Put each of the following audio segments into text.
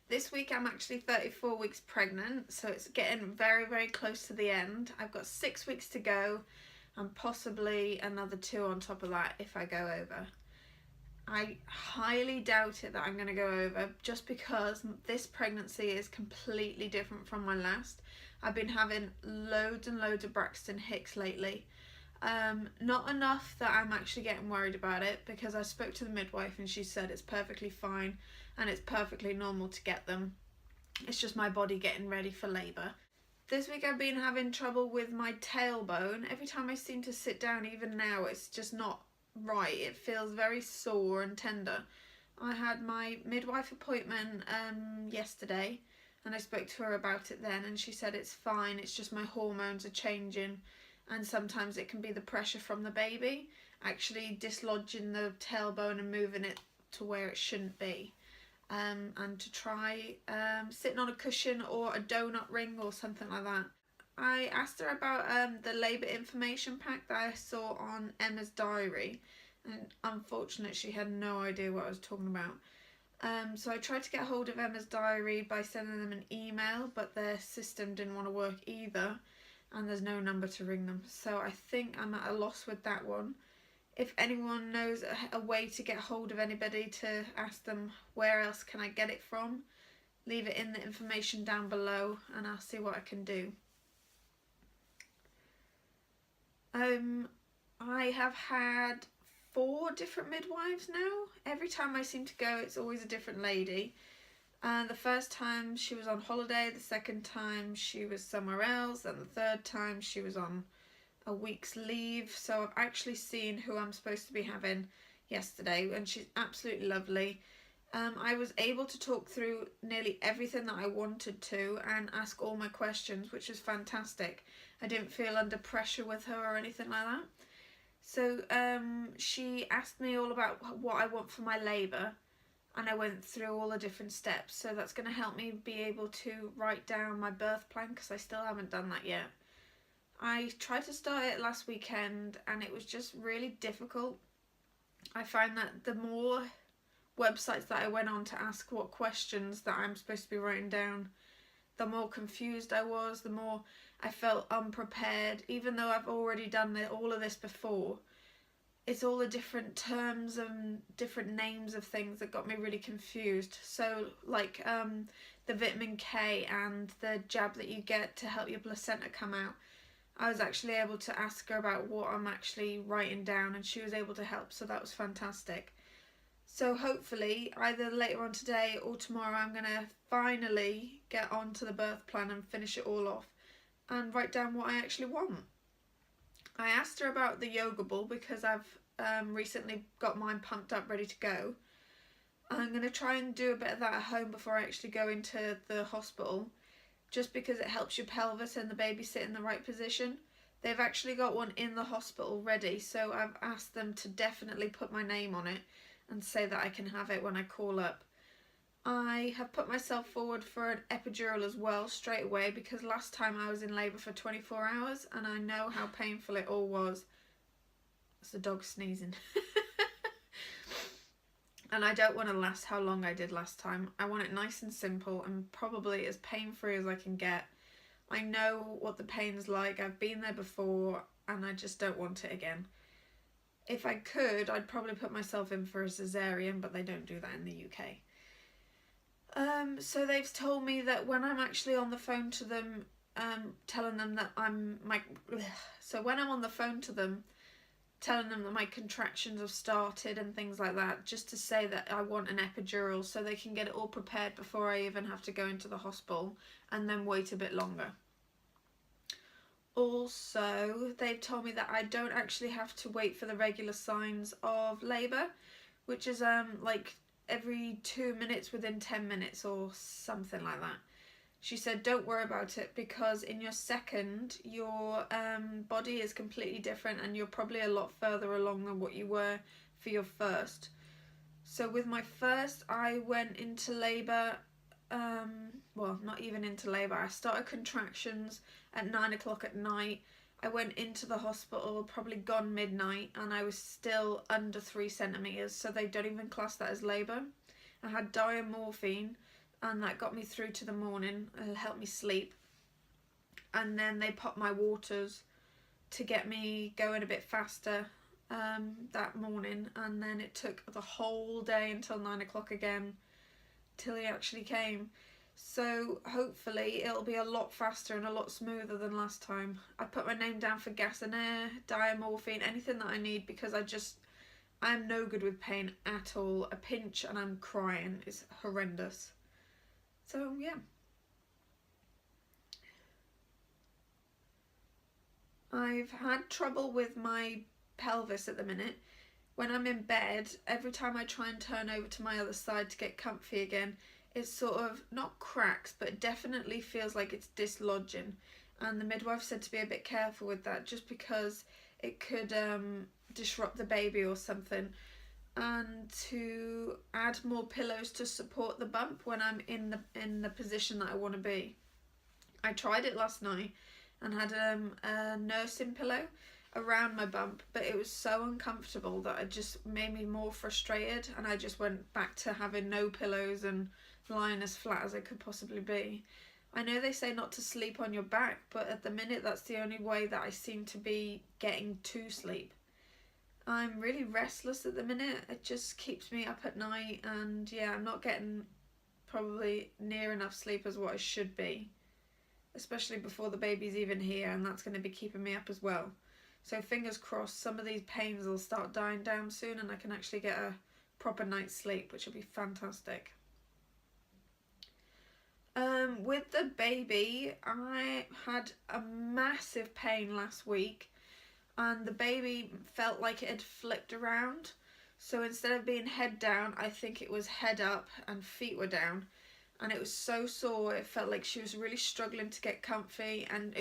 This week I'm actually 34 weeks pregnant, so it's getting very, very close to the end. I've got 6 weeks to go and possibly another 2 on top of that if I go over. I highly doubt it that I'm going to go over, just because this pregnancy is completely different from my last. I've been having loads and loads of Braxton Hicks lately. Not enough that I'm actually getting worried about it, because I spoke to the midwife and she said it's perfectly fine and it's perfectly normal to get them. It's just my body getting ready for labour. This week I've been having trouble with my tailbone. Every time I seem to sit down, even now, it's just not right. It feels very sore and tender. I had my midwife appointment yesterday, and I spoke to her about it then, and she said it's fine, it's just my hormones are changing, and sometimes it can be the pressure from the baby actually dislodging the tailbone and moving it to where it shouldn't be. And to try sitting on a cushion or a donut ring or something like that. I asked her about the labour information pack that I saw on Emma's diary, and unfortunately she had no idea what I was talking about. So I tried to get hold of Emma's diary by sending them an email, but their system didn't want to work either, and there's no number to ring them. So I think I'm at a loss with that one. If anyone knows a way to get hold of anybody to ask them where else can I get it from, leave it in the information down below and I'll see what I can do. I have had 4 different midwives now. Every time I seem to go, it's always a different lady. And the first time she was on holiday, the second time she was somewhere else, and the third time she was on a week's leave. So I've actually seen who I'm supposed to be having yesterday, and she's absolutely lovely. I was able to talk through nearly everything that I wanted to and ask all my questions, which was fantastic. I didn't feel under pressure with her or anything like that. So she asked me all about what I want for my labour, and I went through all the different steps. So that's going to help me be able to write down my birth plan, because I still haven't done that yet. I tried to start it last weekend and it was just really difficult. I find that the more websites that I went on to ask what questions that I'm supposed to be writing down, the more confused I was, the more I felt unprepared, even though I've already done all of this before. It's all the different terms and different names of things that got me really confused. So like the vitamin K and the jab that you get to help your placenta come out, I was actually able to ask her about what I'm actually writing down, and she was able to help, so that was fantastic. So hopefully either later on today or tomorrow I'm going to finally get on to the birth plan and finish it all off and write down what I actually want. I asked her about the yoga ball because I've recently got mine pumped up ready to go. I'm going to try and do a bit of that at home before I actually go into the hospital, just because it helps your pelvis and the baby sit in the right position. They've actually got one in the hospital ready, so I've asked them to definitely put my name on it and say that I can have it when I call up. I have put myself forward for an epidural as well straight away, because last time I was in labour for 24 hours and I know how painful it all was. It's the dog sneezing. And I don't want to last how long I did last time. I want it nice and simple and probably as pain-free as I can get. I know what the pain's like. I've been there before and I just don't want it again. If I could, I'd probably put myself in for a cesarean, but they don't do that in the UK. So they've told me that when I'm actually on the phone to them, telling them that when I'm on the phone to them, telling them that my contractions have started and things like that, just to say that I want an epidural so they can get it all prepared before I even have to go into the hospital and then wait a bit longer. Also, they've told me that I don't actually have to wait for the regular signs of labour, which is like every 2 minutes within 10 minutes or something like that. She said don't worry about it, because in your second your body is completely different and you're probably a lot further along than what you were for your first. So with my first, I went into labour, well, not even into labour, I started contractions at 9 o'clock at night. I went into the hospital probably gone midnight and I was still under 3 centimetres, so they don't even class that as labour. I had diamorphine and that got me through to the morning and helped me sleep. And then they popped my waters to get me going a bit faster that morning, and then it took the whole day until 9 o'clock again till he actually came. So hopefully it'll be a lot faster and a lot smoother than last time. I put my name down for gas and air, diamorphine, anything that I need, because I'm no good with pain at all. A pinch and I'm crying. It's horrendous. So yeah. I've had trouble with my pelvis at the minute. When I'm in bed, every time I try and turn over to my other side to get comfy again, it sort of, not cracks, but it definitely feels like it's dislodging. And the midwife said to be a bit careful with that, just because it could disrupt the baby or something. And to add more pillows to support the bump when I'm in the position that I want to be. I tried it last night and had a nursing pillow around my bump, but it was so uncomfortable that it just made me more frustrated, and I just went back to having no pillows and lying as flat as I could possibly be. I know they say not to sleep on your back, but at the minute that's the only way that I seem to be getting to sleep. I'm really restless at the minute. It just keeps me up at night, and yeah, I'm not getting probably near enough sleep as what I should be, especially before the baby's even here, and that's going to be keeping me up as well. So fingers crossed some of these pains will start dying down soon and I can actually get a proper night's sleep, which will be fantastic. With the baby, I had a massive pain last week, and the baby felt like it had flipped around. So instead of being head down, I think it was head up and feet were down. And it was so sore, it felt like she was really struggling to get comfy, and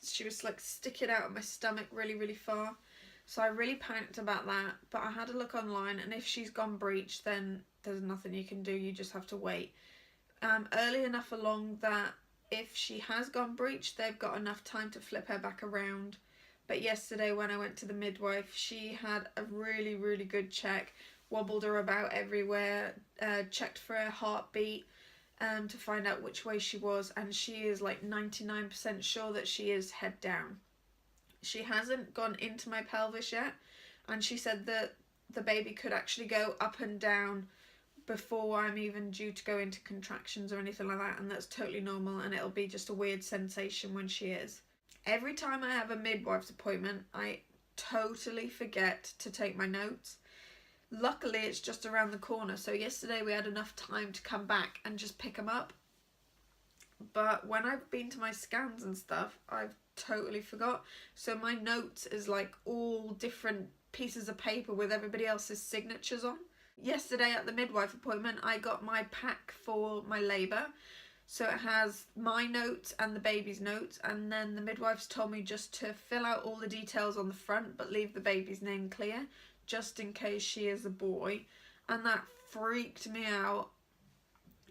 she was like sticking out of my stomach really far. So I really panicked about that, but I had a look online, and if she's gone breech, then there's nothing you can do, you just have to wait. Early enough along that if she has gone breech, they've got enough time to flip her back around. But yesterday when I went to the midwife, she had a really good check, wobbled her about everywhere, checked for her heartbeat, to find out which way she was, and she is like 99% sure that she is head down. She hasn't gone into my pelvis yet, and she said that the baby could actually go up and down before I'm even due to go into contractions or anything like that, and that's totally normal, and it'll be just a weird sensation when she is. Every time I have a midwife's appointment, I totally forget to take my notes. Luckily it's just around the corner, so yesterday we had enough time to come back and just pick them up. But when I've been to my scans and stuff, I've totally forgot. So my notes is like all different pieces of paper with everybody else's signatures on. Yesterday at the midwife appointment, I got my pack for my labour. So it has my notes and the baby's notes, and then the midwife's told me just to fill out all the details on the front but leave the baby's name clear, just in case she is a boy. And that freaked me out.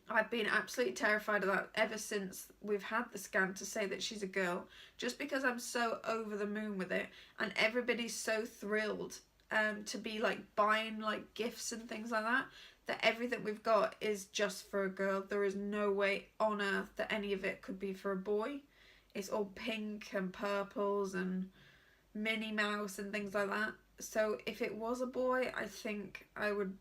I've been absolutely terrified of that ever since we've had the scan to say that she's a girl, just because I'm so over the moon with it, and everybody's so thrilled to be like buying like gifts and things like that, that everything we've got is just for a girl. There is no way on earth that any of it could be for a boy. It's all pink and purples and Minnie Mouse and things like that. So if it was a boy, I think I would,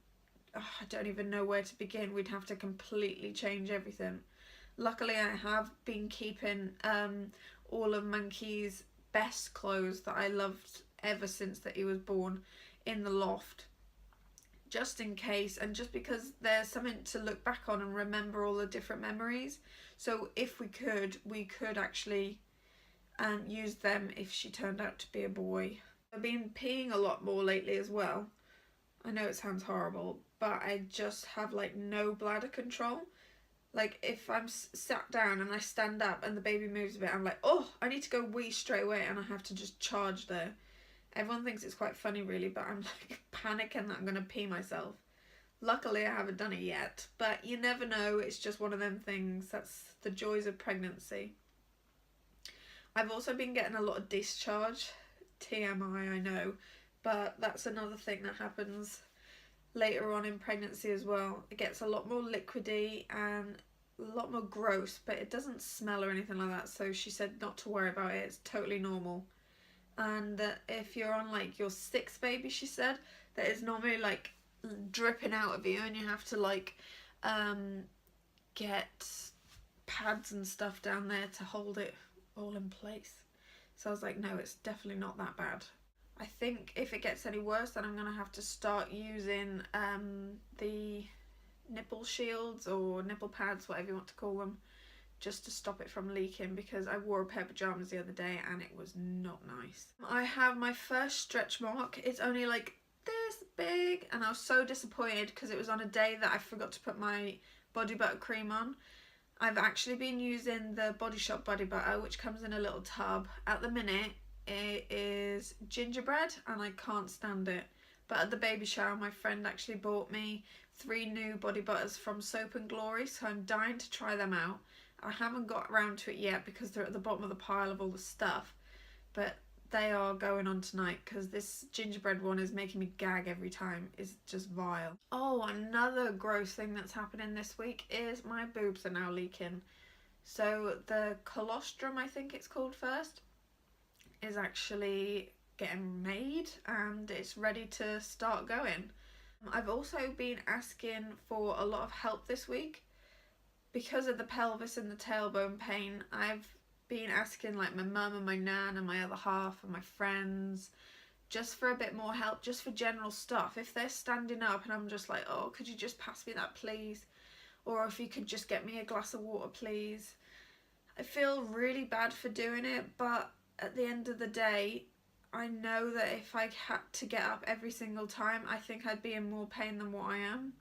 I don't even know where to begin. We'd have to completely change everything. Luckily I have been keeping all of Monkey's best clothes that I loved ever since that he was born in the loft, just in case, and just because there's something to look back on and remember all the different memories. So if we could actually use them if she turned out to be a boy. I've been peeing a lot more lately as well. I know it sounds horrible, but I just have like no bladder control. Like if I'm sat down and I stand up and the baby moves a bit, I'm like, oh, I need to go wee straight away, and I have to just charge there. Everyone thinks it's quite funny really, but I'm like panicking that I'm going to pee myself. Luckily I haven't done it yet, but you never know. It's just one of them things. That's the joys of pregnancy. I've also been getting a lot of discharge. TMI, I know, but that's another thing that happens later on in pregnancy as well. It gets a lot more liquidy, and a lot more gross, but it doesn't smell or anything like that, so she said not to worry about it, it's totally normal. And that if you're on like your 6th baby, she said, that it's normally like dripping out of you and you have to like get pads and stuff down there to hold it all in place. So I was like, no, it's definitely not that bad. I think if it gets any worse, then I'm going to have to start using the nipple shields or nipple pads, whatever you want to call them, just to stop it from leaking, because I wore a pair of pyjamas the other day and it was not nice. I have my first stretch mark. It's only like this big, and I was so disappointed because it was on a day that I forgot to put my body butter cream on. I've actually been using the Body Shop body butter, which comes in a little tub. At the minute it is gingerbread and I can't stand it, but at the baby shower my friend actually bought me 3 new body butters from Soap and Glory, so I'm dying to try them out. I haven't got around to it yet because they're at the bottom of the pile of all the stuff, but they are going on tonight because this gingerbread one is making me gag every time. It's just vile. Oh, another gross thing that's happening this week is my boobs are now leaking. So the colostrum, I think it's called first, is actually getting made and it's ready to start going. I've also been asking for a lot of help this week because of the pelvis and the tailbone pain. I've been asking like my mum and my nan and my other half and my friends just for a bit more help, just for general stuff. If they're standing up and I'm just like, oh, could you just pass me that please, or if you could just get me a glass of water please. I feel really bad for doing it, but at the end of the day I know that if I had to get up every single time, I think I'd be in more pain than what I am.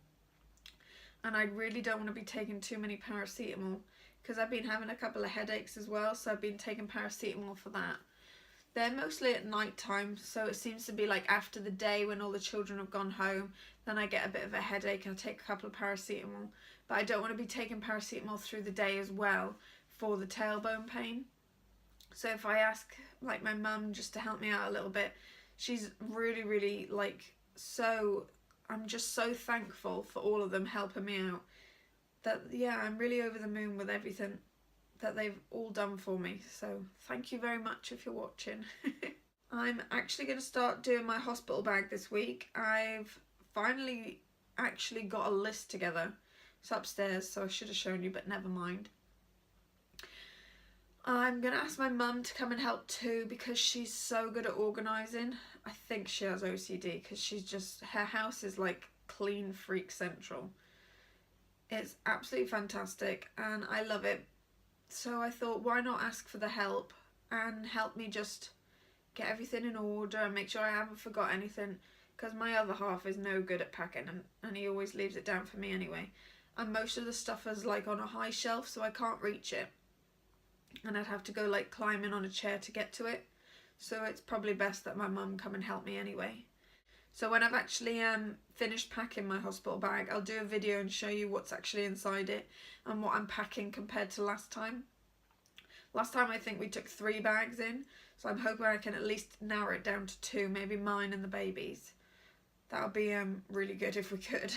And I really don't want to be taking too many paracetamol because I've been having a couple of headaches as well, so I've been taking paracetamol for that. They're mostly at night time, so it seems to be like after the day when all the children have gone home, then I get a bit of a headache and I take a couple of paracetamol. But I don't want to be taking paracetamol through the day as well for the tailbone pain. So if I ask like my mum just to help me out a little bit, she's really like, so I'm just so thankful for all of them helping me out. That, yeah, I'm really over the moon with everything that they've all done for me. So thank you very much if you're watching. I'm actually going to start doing my hospital bag this week. I've finally actually got a list together. It's upstairs, so I should have shown you, but never mind. I'm going to ask my mum to come and help too because she's so good at organising. I think she has OCD because she's just, her house is like clean freak central. It's absolutely fantastic and I love it. So I thought, why not ask for the help and help me just get everything in order and make sure I haven't forgot anything, because my other half is no good at packing and he always leaves it down for me anyway. And most of the stuff is like on a high shelf, so I can't reach it. And I'd have to go like climbing on a chair to get to it. So it's probably best that my mum come and help me anyway. So when I've actually finished packing my hospital bag, I'll do a video and show you what's actually inside it and what I'm packing compared to last time. Last time I think we took 3 bags in, so I'm hoping I can at least narrow it down to 2, maybe mine and the baby's. That would be really good if we could.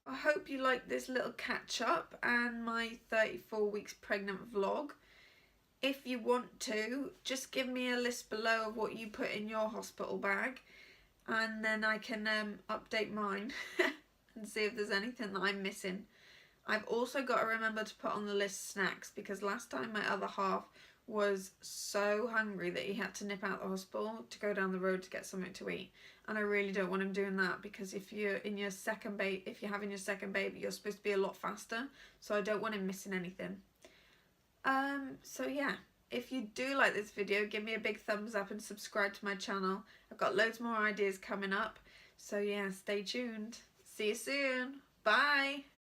I hope you like this little catch up and my 34 weeks pregnant vlog. If you want to, just give me a list below of what you put in your hospital bag and then I can update mine and see if there's anything that I'm missing. I've also got to remember to put on the list snacks because last time my other half was so hungry that he had to nip out the hospital to go down the road to get something to eat. And I really don't want him doing that, because if you're having your second baby, you're supposed to be a lot faster. So I don't want him missing anything. So yeah, if you do like this video, give me a big thumbs up and subscribe to my channel. I've got loads more ideas coming up. So yeah, stay tuned. See you soon. Bye.